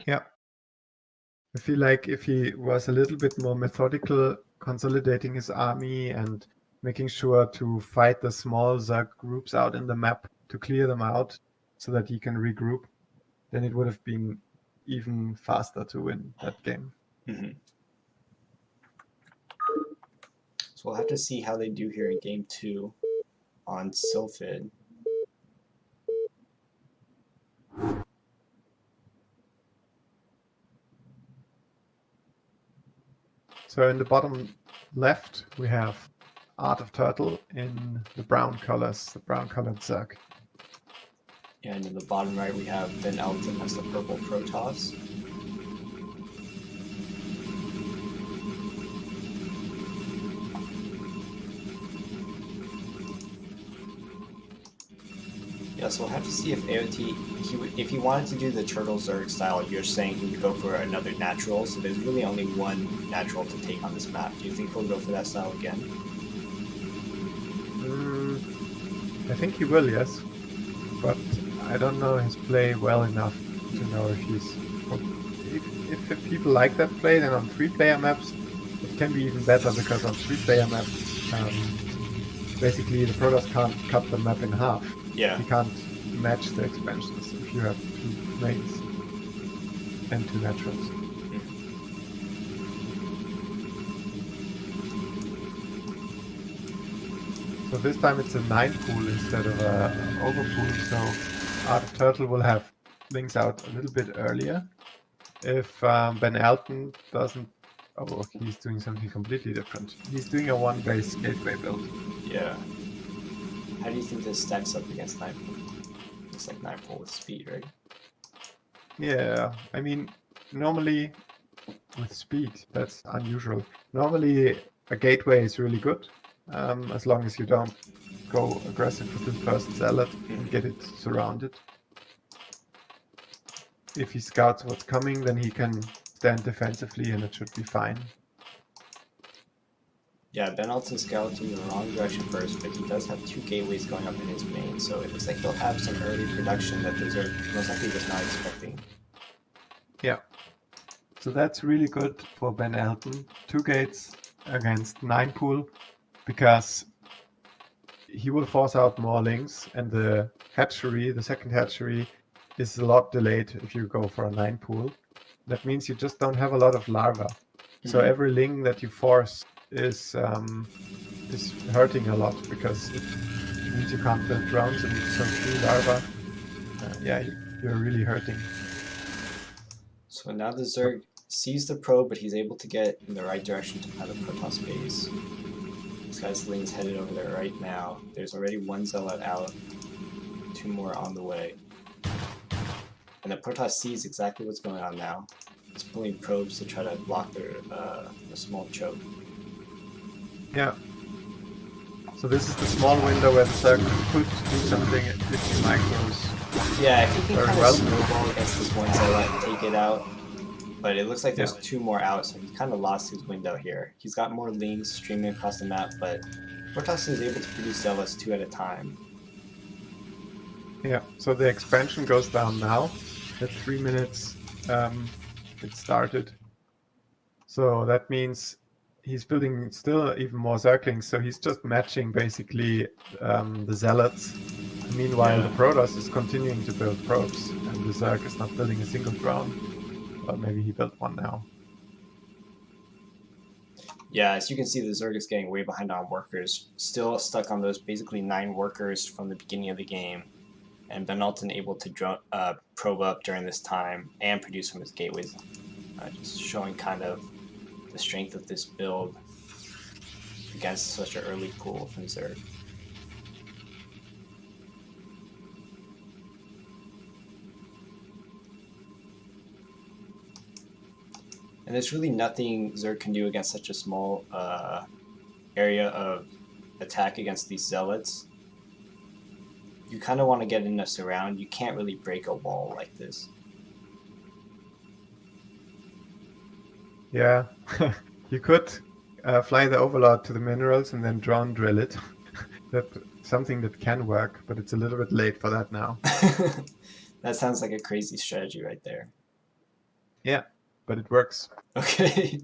Yeah. I feel like if he was a little bit more methodical, consolidating his army and making sure to fight the small Zerg groups out in the map to clear them out so that he can regroup, then it would have been even faster to win that game. Mm-hmm. So we'll have to see how they do here in game 2 on Sylphid. So in the bottom left, we have Art of Turtle in the brown colors, the brown colored Zerg. And in the bottom right, we have Ben Elton as the purple Protoss. Yeah, so we'll have to see if AOT, if he wanted to do the Turtle Zerg style, you're saying he would go for another natural, so there's really only one natural to take on this map. Do you think he'll go for that style again? I think he will, yes. But I don't know his play well enough to know if he's... If people like that play, then on 3-player maps, it can be even better, because on 3-player maps, basically the Protoss can't cut the map in half. Yeah. You can't match the expansions if you have 2 mains and 2 naturals. So this time it's a 9 pool instead of a over pool, so Art of Turtle will have links out a little bit earlier. If Ben Elton doesn't... Oh, he's doing something completely different. He's doing a 1-base gateway build. Yeah. How do you think this stacks up against 9 pool? Looks like 9 pool with speed, right? Yeah, I mean, normally with speed. That's unusual. Normally, a gateway is really good, as long as you don't go aggressive with the first zealot and get it surrounded. If he scouts what's coming, then he can stand defensively and it should be fine. Yeah, Ben Alton scouts in the wrong direction first, but he does have 2 gateways going up in his main, so it looks like he'll have some early production that the Zerg most likely was not expecting. Yeah. So that's really good for Ben Elton. 2 gates against 9 pool, because he will force out more links, and the hatchery, the second hatchery, is a lot delayed if you go for a 9 pool. That means you just don't have a lot of larva. So every ling that you force is hurting a lot, because it means you can't build drones, and so few larva. Yeah, you're really hurting. So now the Zerg sees the probe, but he's able to get in the right direction to find the Protoss base. This guy's ling's headed over there right now. There's already 1 zealot out, 2 more on the way. And the Protoss sees exactly what's going on now. It's pulling probes to try to block their a small choke. Yeah. So this is the small window where the Zerg could do something if he micros. Yeah, if he can Very kind well. of snowball against this 1 zealot and take it out. But it looks like there's 2 more out, so he kind of lost his window here. He's got more lings streaming across the map, but Protoss is able to produce zealots 2 at a time. Yeah, so the expansion goes down now. At 3 minutes it started. So that means he's building still even more Zerglings, so he's just matching basically the zealots. Meanwhile, the Protoss is continuing to build probes, and the Zerg is not building a single drone. Well, maybe he built one now. Yeah, as you can see, the Zerg is getting way behind on workers. Still stuck on those basically 9 workers from the beginning of the game. And Ben Alton able to probe up during this time and produce from his gateways. Just showing kind of the strength of this build against such an early pool from Zerg. And there's really nothing Zerg can do against such a small area of attack against these zealots. You kind of want to get in a surround. You can't really break a wall like this. Yeah, you could fly the Overlord to the minerals and then drone drill it. That's something that can work, but it's a little bit late for that now. That sounds like a crazy strategy right there. Yeah, but it works. Okay.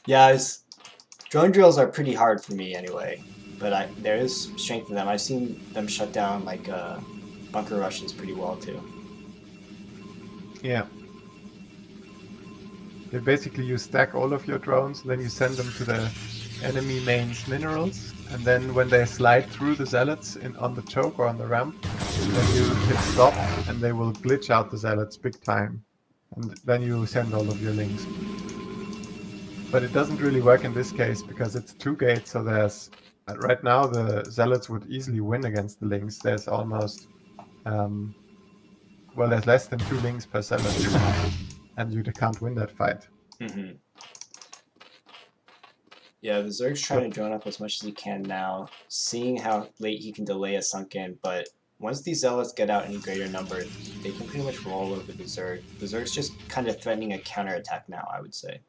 Yeah, drone drills are pretty hard for me anyway, but there is strength in them. I've seen them shut down like bunker rushes pretty well too. Yeah. Basically, you stack all of your drones, and then you send them to the enemy main's minerals, and then when they slide through the zealots on the choke or on the ramp, then you hit stop, and they will glitch out the zealots big time. And then you send all of your links. But it doesn't really work in this case, because it's 2 gates, so there's... right now, the zealots would easily win against the links. There's almost... well, there's less than 2 links per zealot. And you can't win that fight. Mm-hmm. Yeah, the Zerg's trying to drone up as much as he can now, seeing how late he can delay a sunken, but once these zealots get out in greater number, they can pretty much roll over the Zerg. The Zerg's just kind of threatening a counterattack now, I would say.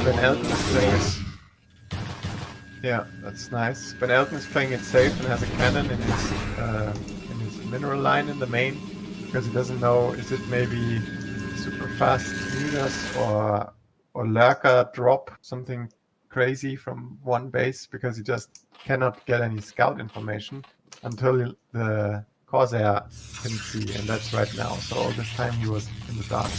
Ben Elton is playing it. Yeah, that's nice. Ben Elton is playing it safe and has a cannon in his mineral line in the main, because he doesn't know, is it maybe super fast Minas or Lurker drop, something crazy from one base, because he just cannot get any scout information until the Corsair can see, and that's right now. So all this time he was in the dark.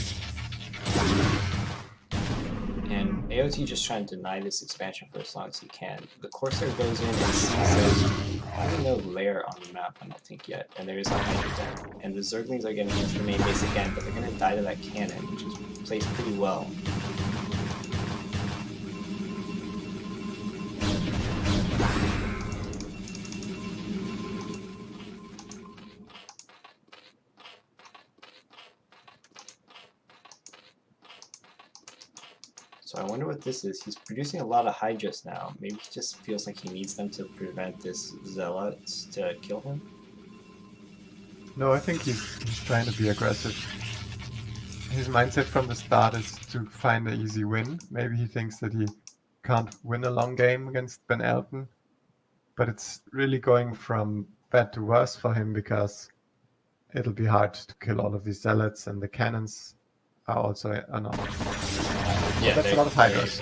And AOT just trying to deny this expansion for as long as he can. The Corsair goes in and sees no lair on the map, I don't think yet, and there is a hydrogen. And the Zerglings are getting into the main base again, but they're going to die to that cannon, which is placed pretty well. So I wonder what this is. He's producing a lot of Hydras now. Maybe he just feels like he needs them to prevent this Zealots to kill him. No, I think he's trying to be aggressive. His mindset from the start is to find an easy win. Maybe he thinks that he can't win a long game against Ben Elton, but it's really going from bad to worse for him because it'll be hard to kill all of these zealots, and the cannons are also not. Yeah, That's a lot of Hydras.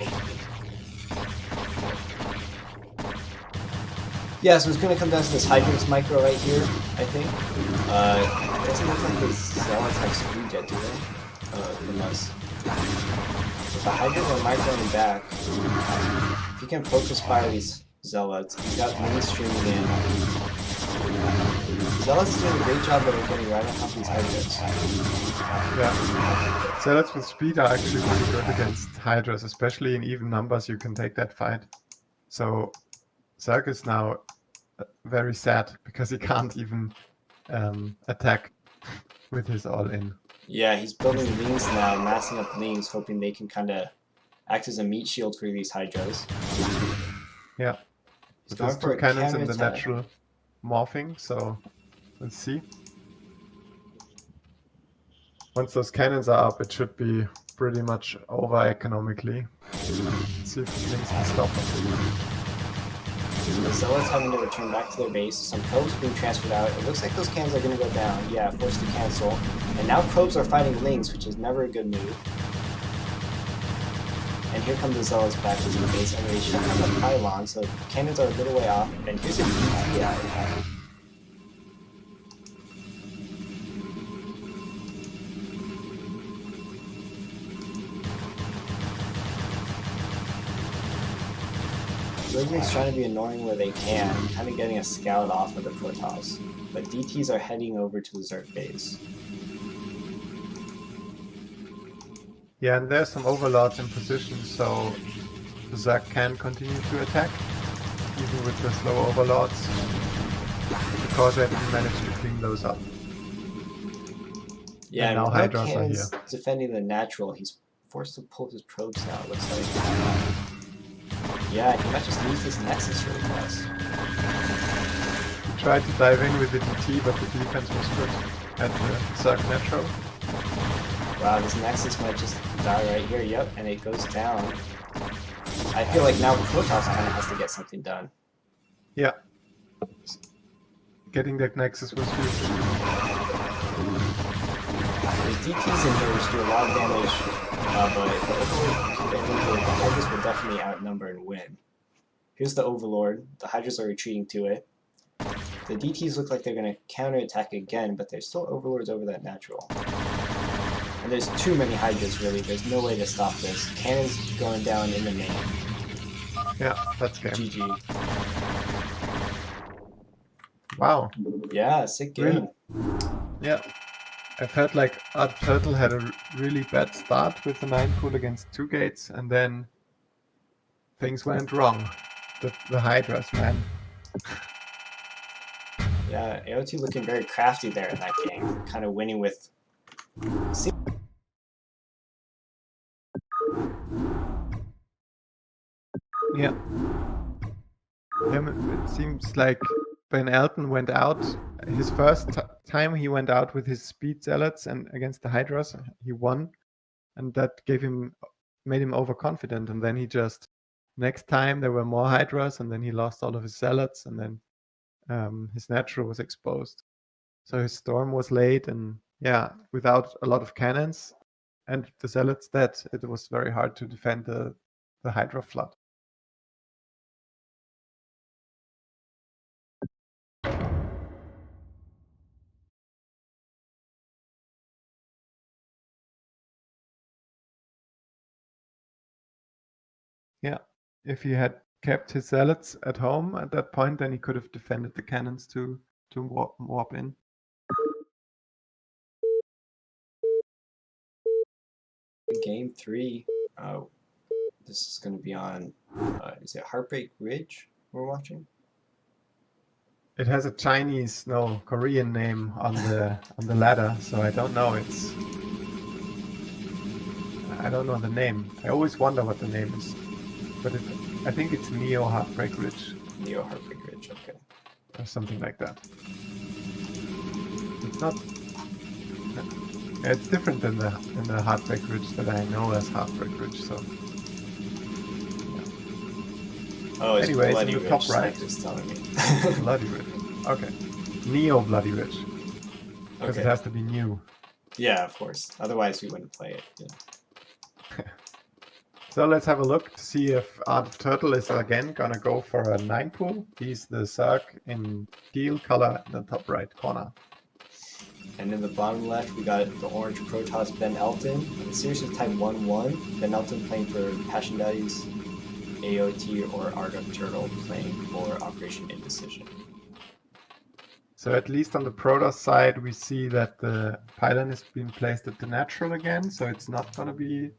Yeah, so it's going to come down to this Hydras micro right here, I think. It doesn't look like the Zealots have speed yet, do they? From us. If the Hydras are microing back, if you can focus fire these Zealots, he's got mini streaming in. Zealots is doing a great job of getting right on top of these Hydras. Yeah. Zealots with speed are actually really good against Hydras, especially in even numbers. You can take that fight. So Zerg is now very sad because he can't even attack with his all-in. Yeah, he's building Lings now, massing up Lings, hoping they can kind of act as a meat shield for these Hydras. Yeah. He's With going his for two a cannons and the counterattack. natural morphing, so let's see. Once those cannons are up, it should be pretty much over economically. Let's see if Lings can stop him. The Zealots having to return back to their base, some probes being transferred out. It looks like those cannons are going to go down. Yeah, forced to cancel. And now probes are fighting Lings, which is never a good move. And here come the Zealots back to the base, and they shut down the pylon, so cannons are a little way off. And here's a DT out. Zergling's trying to be annoying where they can, kind of getting a scout off of the Protoss. But DTs are heading over to the Zerg base. Yeah, and there's some overlords in position, so the Zerg can continue to attack, even with the slow overlords, because they haven't managed to clean those up. Yeah, and now with Hydras are cannons here. defending the natural, he's forced to pull his probes now, it looks like. Yeah, he might just lose this Nexus really fast. He tried to dive in with the DT, but the defense was good at the Zerg natural. Wow, this Nexus might just die right here, yep, and it goes down. I feel like now Protoss kind of has to get something done. Yeah. Getting that Nexus was huge. There's DTs in here which do a lot of damage, but the Hydras will definitely outnumber and win. Here's the Overlord. The Hydras are retreating to it. The DTs look like they're going to counterattack again, but there's still Overlords over that natural. And there's too many Hydras, really. There's no way to stop this. Cannons going down in the main. Yeah, that's game. GG. Wow. Yeah, sick game. Really? Yeah. I felt like Art Turtle had a really bad start with the 9 pool against 2 gates, and then things went wrong. The Hydras, man. Yeah, AOT looking very crafty there in that game. Kind of winning with... Yeah. It seems like Ben Elton went out. His first time he went out with his speed zealots and against the Hydras, he won, and that made him overconfident. And then he just next time there were more Hydras, and then he lost all of his zealots, and then his natural was exposed. So his storm was late, and yeah, without a lot of cannons and the zealots dead, it was very hard to defend the Hydra flood. Yeah, if he had kept his zealots at home at that point, then he could have defended the cannons to warp in. Game 3. This is going to be on, is it Heartbreak Ridge we're watching? It has a Chinese, no, Korean name on the ladder, so I don't know. It's I don't know the name. I always wonder what the name is. But I think it's Neo Heartbreak Ridge. Neo Heartbreak Ridge, okay. Or something like that. It's not... It's different than the Heartbreak Ridge that I know as Heartbreak Ridge, so... Oh, it's Anyways, Bloody in the Ridge, top right. Snipes is telling me. Bloody Ridge. Okay. Neo Bloody Ridge. Because Okay. it has to be new. Yeah, of course. Otherwise, we wouldn't play it. Yeah. So let's have a look to see if Art of Turtle is again gonna go for a 9 pool. He's the Zerg in teal color in the top right corner. And in the bottom left, we got the orange Protoss Ben Elton. The series is type 1-1. Ben Elton playing for Passion Daddies, AOT, or Art of Turtle playing for Operation Indecision. So at least on the Protoss side, we see that the pylon has been placed at the natural again, so it's not gonna be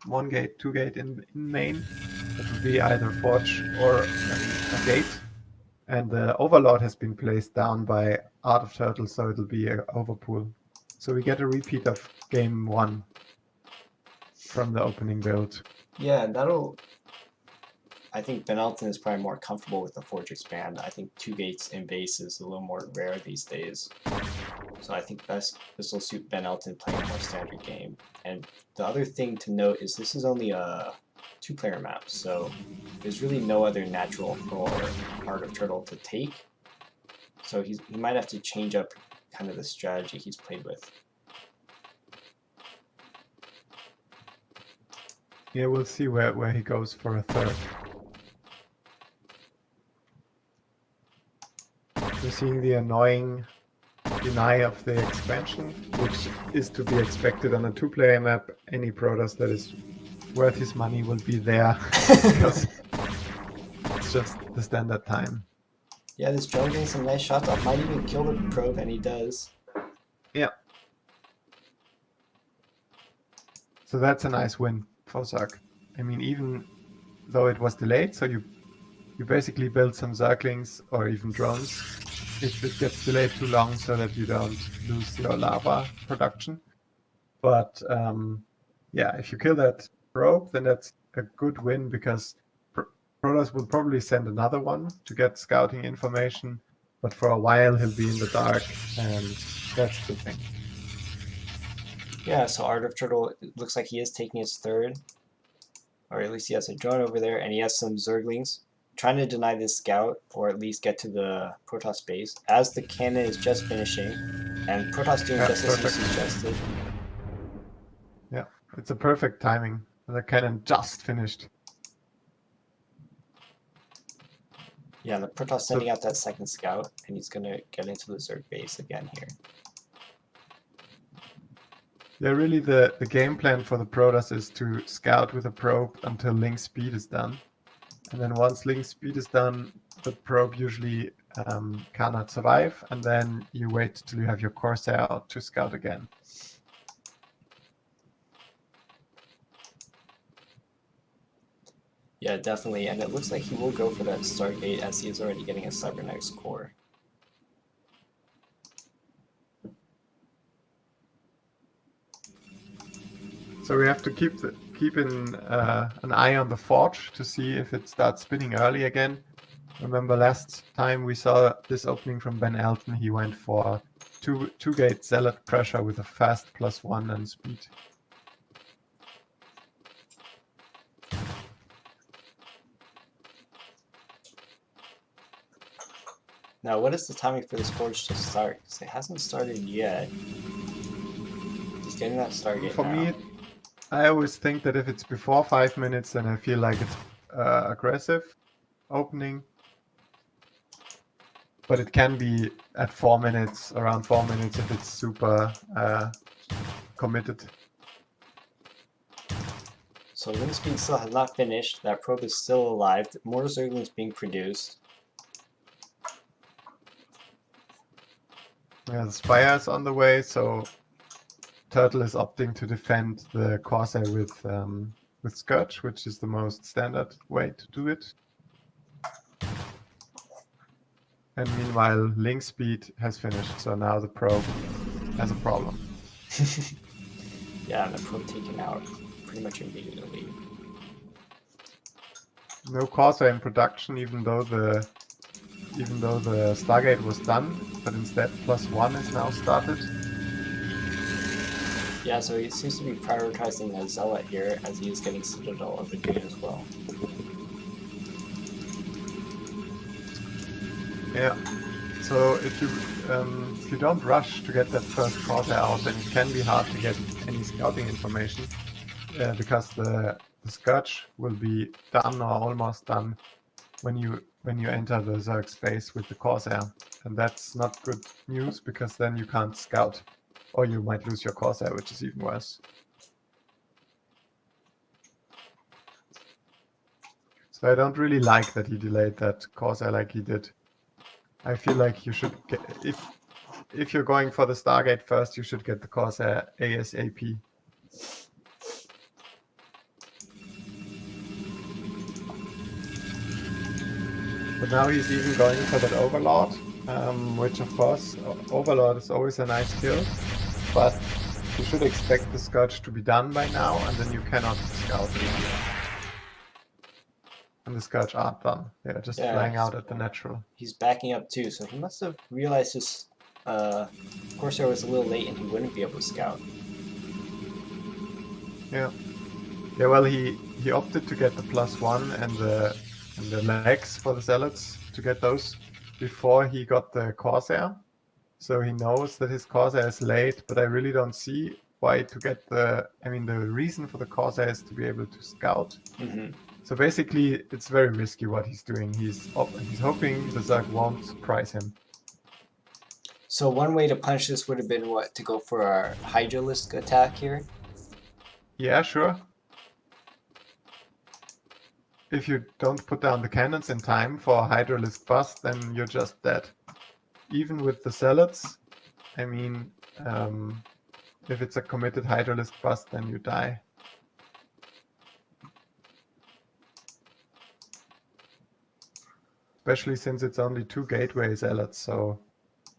1 gate, 2 gate in main. It will be either Forge or a gate. And the Overlord has been placed down by Art of Turtle, so it'll be an overpool. So we get a repeat of game 1 from the opening build. Yeah, that'll... I think Ben Elton is probably more comfortable with the Forge Expand. I think 2 gates in base is a little more rare these days. So I think this will suit Ben Elton playing a more standard game. And the other thing to note is this is only a 2-player map, so there's really no other natural for Art of Turtle to take. So he might have to change up kind of the strategy he's played with. Yeah, we'll see where he goes for a third. We're seeing the annoying deny of the expansion, which is to be expected on a 2-player map. Any Protoss that is worth his money will be there because it's just the standard time. Yeah, this drone getting some nice shots off. Might even kill the probe, and he does. Yeah. So that's a nice win for Zerg. I mean, even though it was delayed, so you basically build some Zerglings or even drones if it gets delayed too long so that you don't lose your lava production. But yeah, if you kill that probe, then that's a good win because Protoss will probably send another one to get scouting information, but for a while he'll be in the dark, and that's the thing. Yeah, so Art of Turtle, it looks like he is taking his third, or at least he has a drone over there, and he has some Zerglings trying to deny this scout, or at least get to the Protoss base, as the cannon is just finishing, and Protoss doing just as he suggested. Yeah, it's a perfect timing. The cannon just finished. Yeah, the Protoss sending out that second scout, and he's gonna get into the Zerg base again here. Yeah, really the game plan for the Protoss is to scout with a probe until link speed is done. And then once link speed is done, the probe usually cannot survive, and then you wait till you have your Corsair out to scout again. Yeah, definitely, and it looks like he will go for that Stargate as he is already getting a Cybernetics core. So we have to keep an eye on the Forge to see if it starts spinning early again. Remember last time we saw this opening from Ben Elton, he went for two gate Zealot pressure with a fast +1 and speed. Now, what is the timing for this Forge to start? Because it hasn't started yet. He's getting that Stargate For now. me, I always think that if it's before 5 minutes, then I feel like it's aggressive opening. But it can be at 4 minutes, around 4 minutes, if it's super committed. So link speed still has not finished. That probe is still alive. More Zerglings being produced. Yeah, the Spire is on the way, so Turtle is opting to defend the Corsair with Scourge, which is the most standard way to do it. And meanwhile, link speed has finished, so now the probe has a problem. Yeah, and the probe taken out pretty much immediately. No Corsair in production, even though the Stargate was done, but instead +1 is now started. Yeah, so he seems to be prioritizing a Zealot here as he is getting Citadel overdue as well. Yeah. So if you don't rush to get that first Corsair out, then it can be hard to get any scouting information because the Scourge will be done or almost done when you enter the Zerg space with the Corsair, and that's not good news because then you can't scout, or you might lose your Corsair, which is even worse. So I don't really like that he delayed that Corsair like he did. I feel like you should get, if you're going for the Stargate first, you should get the Corsair ASAP. But now he's even going for that Overlord, which of course, Overlord is always a nice kill, but you should expect the Scourge to be done by now, and then you cannot scout anymore. And the Scourge aren't done. They're just flying out at the natural. He's backing up too, so he must have realized his Corsair was a little late and he wouldn't be able to scout. Yeah. Yeah, well, he opted to get the +1 and the legs for the Zealots, to get those before he got the Corsair. So he knows that his Corsair is late, but I really don't see why to get the reason for the Corsair is to be able to scout. Mm-hmm. So basically, it's very risky what he's doing. He's hoping the Zerg won't surprise him. So one way to punish this would have been what? To go for our Hydralisk attack here? Yeah, sure. If you don't put down the cannons in time for a Hydralisk bust, then you're just dead. Even with the Zealots, I mean, if it's a committed Hydralisk bust, then you die. Especially since it's only 2 gateway Zealots, so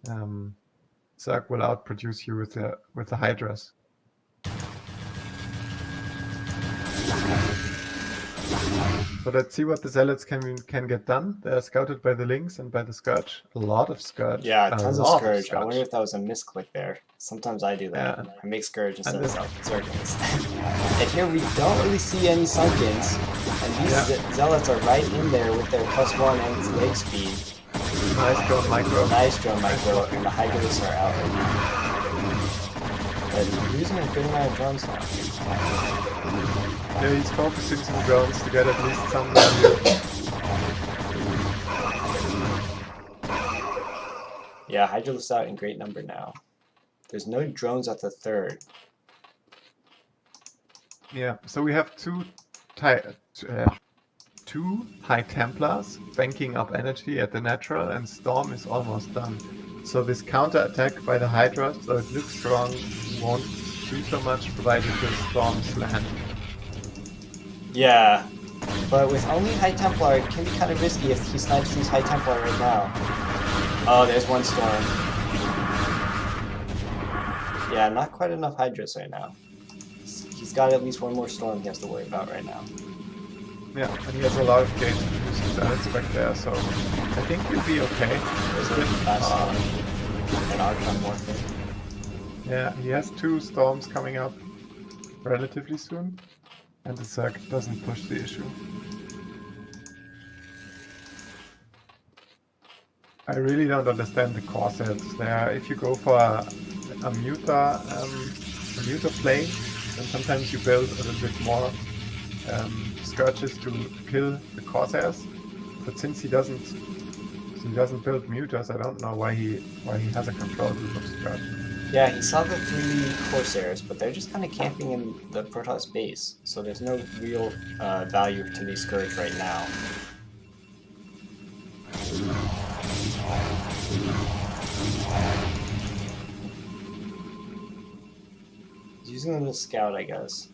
Zerg will outproduce you with the Hydras. So let's see what the Zealots can get done. They're scouted by the Lynx and by the Scourge. A lot of Scourge. Yeah, tons of Scourge. I wonder if that was a misclick there. Sometimes I do that. Yeah. I make Scourge instead of Zerglings. And here we don't really see any Sunkens. And these Zealots are right in there with their +1 and leg speed. Nice drone micro. Nice drone micro, and the Hydralisks are out right now. But he's using a good amount of drones now. Yeah, he's focusing some drones to get at least some value. Yeah, Hydralisk's out in great number now. There's no drones at the third. Yeah, so we have two High Templars banking up energy at the natural, and Storm is almost done. So this counter attack by the Hydra, so it looks strong, won't do so much provided the Storms land. Yeah, but with only High Templar, it can be kind of risky if he snipes these High Templar right now. Oh, there's one Storm. Yeah, not quite enough Hydras right now. He's got at least one more Storm he has to worry about right now. Yeah, and he has a lot of gates to balance back there, so I think he'll be okay. There's a fast Storm. An Archon Warfare. Yeah, he has 2 Storms coming up relatively soon. And the Zerg doesn't push the issue. I really don't understand the Corsairs there. If you go for a muta play, then sometimes you build a little bit more Scourges to kill the Corsairs. But since he doesn't build mutas, I don't know why he has a control group of Scourge. Yeah, he saw the 3 Corsairs, but they're just kind of camping in the Protoss base, so there's no real value to these Scourge right now. He's using them to scout, I guess.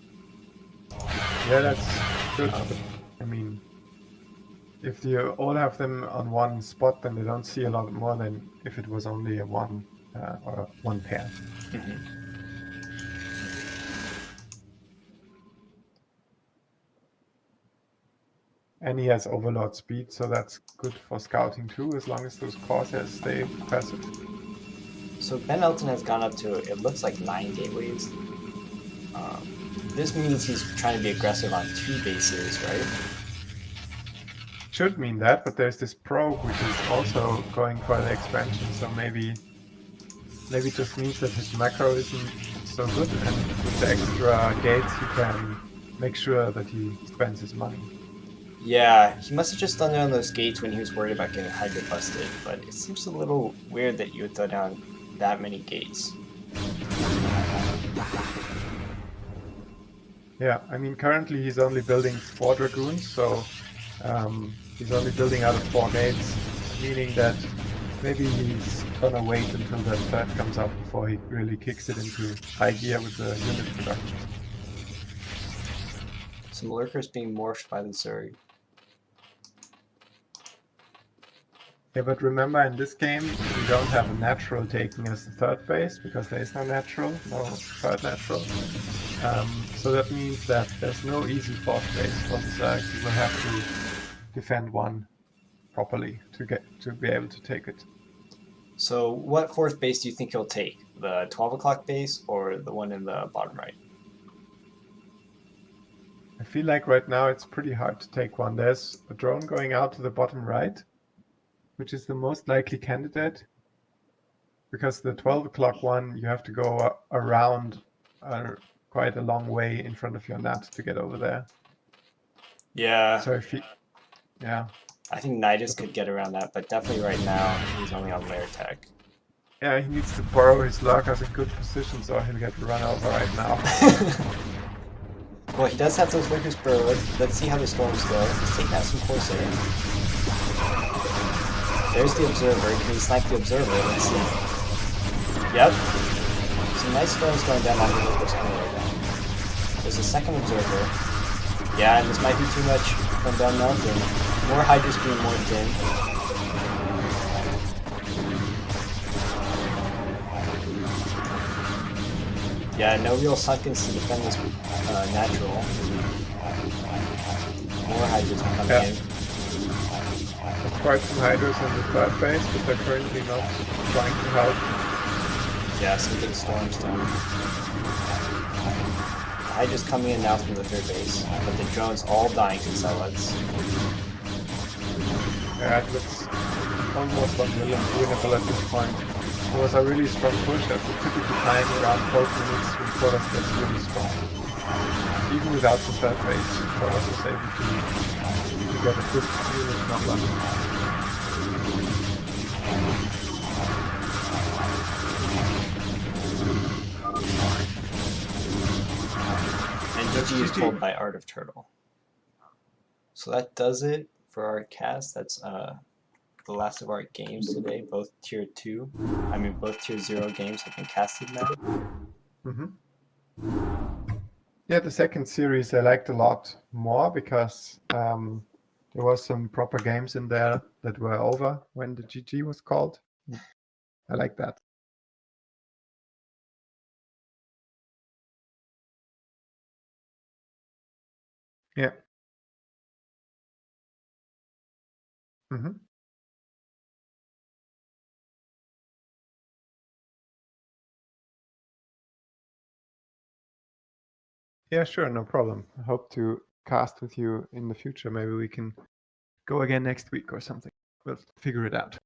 Yeah, that's good. I mean, if you all have them on one spot, then they don't see a lot more than if it was only a one pair. Mm-hmm. And he has Overlord speed, so that's good for scouting too, as long as those Corsairs stay passive. So Ben Elton has gone up to, it looks like 9 gateways. This means he's trying to be aggressive on 2 bases, right? Should mean that, but there's this probe which is also going for the expansion, so maybe it just means that his macro isn't so good, and with the extra gates he can make sure that he spends his money. Yeah, he must have just done it on those gates when he was worried about getting Hydra busted, but it seems a little weird that you would throw down that many gates. Yeah, I mean, currently he's only building 4 Dragoons, so he's only building out of 4 gates, meaning that maybe he's gonna wait until the third comes up before he really kicks it into high gear with the unit production. Some lurkers being morphed by the Zerg. Yeah, but remember, in this game, we don't have a natural taking as the third base, because there is no natural, no third natural. So that means that there's no easy fourth base for the Zerg. You will have to defend one properly to be able to take it. So what 4th base do you think he'll take? The 12 o'clock base or the one in the bottom right? I feel like right now it's pretty hard to take one. There's a drone going out to the bottom right, which is the most likely candidate, because the 12 o'clock one, you have to go around quite a long way in front of your nut to get over there. Yeah. So yeah. I think Nidus could get around that, but definitely right now he's only on lair tech. Yeah, he needs to borrow his lurkers in good positions or he'll get run over right now. Well, he does have those lurkers burrowed. Let's see how the storms go. He's taking out some Corsair. There's the Observer. Can he snipe the Observer? Let's see. Yep. Some nice storms going down on the lurkers anyway then. There's a second Observer. Yeah, and this might be too much from down mountain. More Hydras being morphed in. Yeah, no real Sunkins to defend this natural. More Hydras coming in. There's quite some Hydras on the third base, but they're currently not trying to help. Yeah, some big storms done. Hydras coming in now from the third base, but the drones all dying to Zealots. Yeah, it looks almost unwinnable at this point. It was a really strong push at the typical time around 12 minutes when Kodas gets really strong. Even without the third base, Kodas was able to get a good unit number. And GG is pulled by Art of Turtle. So that does it for our cast. That's the last of our games today. Both tier 0 games have been casted now. Yeah, the second series I liked a lot more because there was some proper games in there that were over when the GG was called. I like that. Yeah. Yeah, sure, no problem. I hope to cast with you in the future. Maybe we can go again next week or something. We'll figure it out.